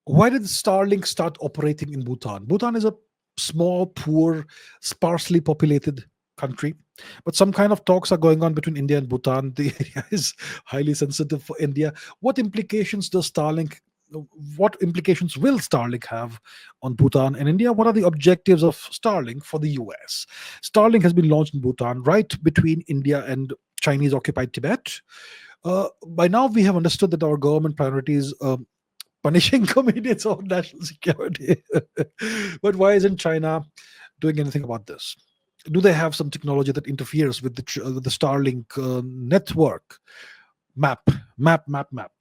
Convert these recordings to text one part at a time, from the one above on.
Why did Starlink start operating in Bhutan? Bhutan is a small, poor, sparsely populated country, but some kind of talks are going on between India and Bhutan. The area is highly sensitive for India. What implications does Starlink? What implications will Starlink have on Bhutan and India? What are the objectives of Starlink for the US? Starlink has been launched in Bhutan, right between India and Chinese occupied Tibet. By now, we have understood that our government priorities punishing comedians or national security. But why isn't China doing anything about this? Do they have some technology that interferes with the Starlink network? Map, map.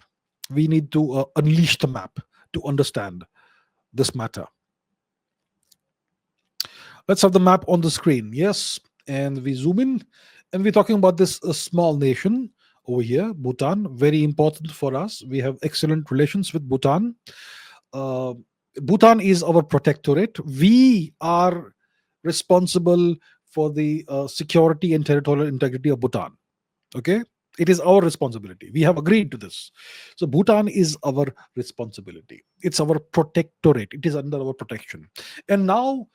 We need to unleash the map to understand this matter. Let's have the map on the screen. Yes, and we zoom in, and we're talking about this small nation over here, Bhutan. Very important for us. We have excellent relations with Bhutan. Uh, Bhutan is our protectorate. We are responsible for the security and territorial integrity of Bhutan. Okay, it is our responsibility. We have agreed to this. So Bhutan is our responsibility. It's our protectorate. It is under our protection. And now,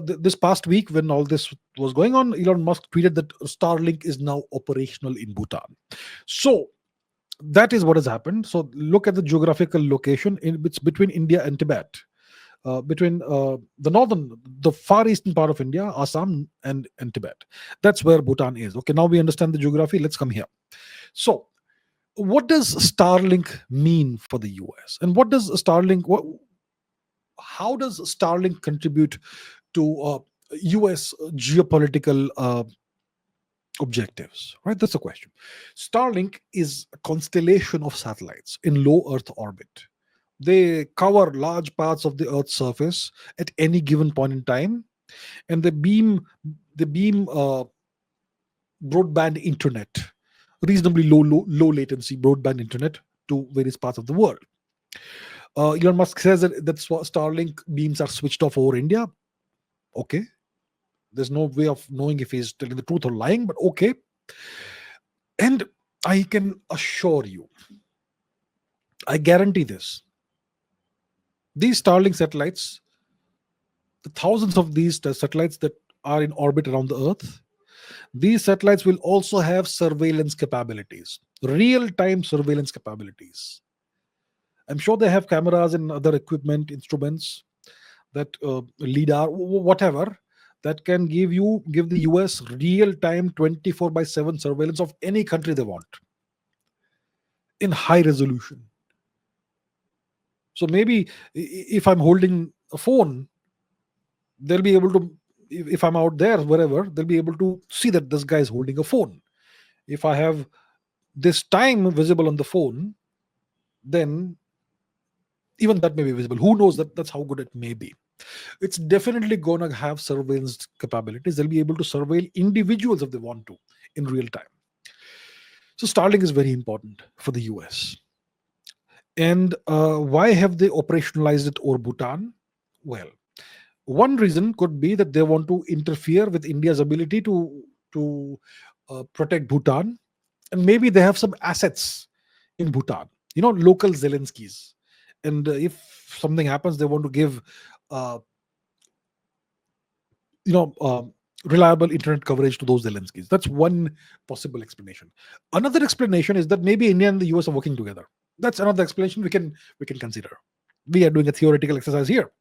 this past week, when all this was going on, Elon Musk tweeted that Starlink is now operational in Bhutan. So that is what has happened. So look at the geographical location. It's between India and Tibet, between the far eastern part of India, Assam, and Tibet. That's where Bhutan is. Okay, now we understand the geography. Let's come here. So, what does Starlink mean for the US? And what does Starlink? How does Starlink contribute to US geopolitical objectives? Right, that's the question. Starlink is a constellation of satellites in low Earth orbit. They cover large parts of the Earth's surface at any given point in time, and they beam broadband internet, reasonably low latency broadband internet to various parts of the world. Elon Musk says that's what Starlink beams are switched off over India. Okay, there's no way of knowing if he's telling the truth or lying, but okay. And I can assure you, I guarantee this: these Starlink satellites, the thousands of these satellites that are in orbit around the Earth, these satellites will also have surveillance capabilities, real time surveillance capabilities. I'm sure they have cameras and other equipment, instruments that lidar, whatever, that can give the US real time 24/7 surveillance of any country they want in high resolution. So maybe if I'm holding a phone, they'll be able to, if I'm out there wherever, they'll be able to see that this guy is holding a phone. If I have this time visible on the phone, then even that may be visible. Who knows? That's how good it may be. It's definitely going to have surveillance capabilities. They'll be able to surveil individuals if they want to in real time. So Starlink is very important for the US. And why have they operationalized it over Bhutan? Well, one reason could be that they want to interfere with India's ability to protect Bhutan, and maybe they have some assets in Bhutan. Local Zelenskys, and if something happens, they want to give uh, you know uh, reliable internet coverage to those Zelenskys. That's one possible explanation. Another explanation is that maybe India and the US are working together. That's another explanation we can consider. We are doing a theoretical exercise here.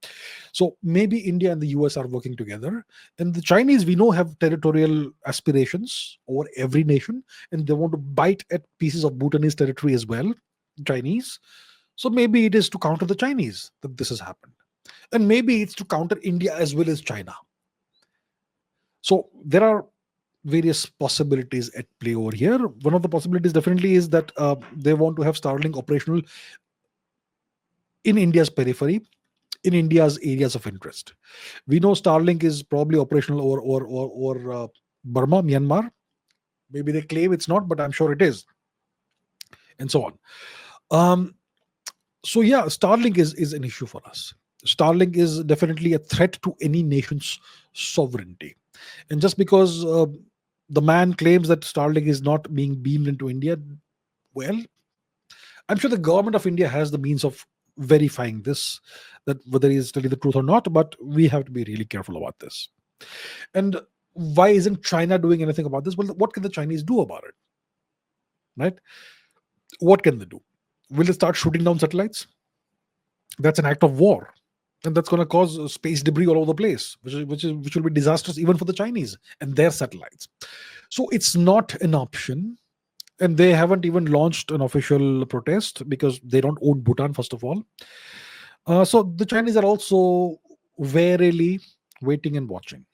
So maybe India and the US are working together, and the Chinese, we know, have territorial aspirations over every nation, and they want to bite at pieces of Bhutanese territory as well, Chinese. So maybe it is to counter the Chinese that this has happened, and maybe it's to counter India as well as China. So there are various possibilities at play over here. One of the possibilities definitely is that they want to have Starlink operational in India's periphery, in India's areas of interest. We know Starlink is probably operational or Burma, Myanmar. Maybe they claim it's not, but I'm sure it is, and so on. Um, so yeah, Starlink is an issue for us. Starlink is definitely a threat to any nation's sovereignty. And just because the man claims that Starlink is not being beamed into India, well, I'm sure the government of India has the means of verifying this, that whether he's telling the truth or not. But we have to be really careful about this. And why isn't China doing anything about this? Well, what can the Chinese do about it? Right? What can they do? Will they start shooting down satellites? That's an act of war, and that's going to cause space debris all over the place, which will be disastrous even for the Chinese and their satellites. So it's not an option, and they haven't even launched an official protest because they don't own Bhutan, first of all. So the Chinese are also warily waiting and watching.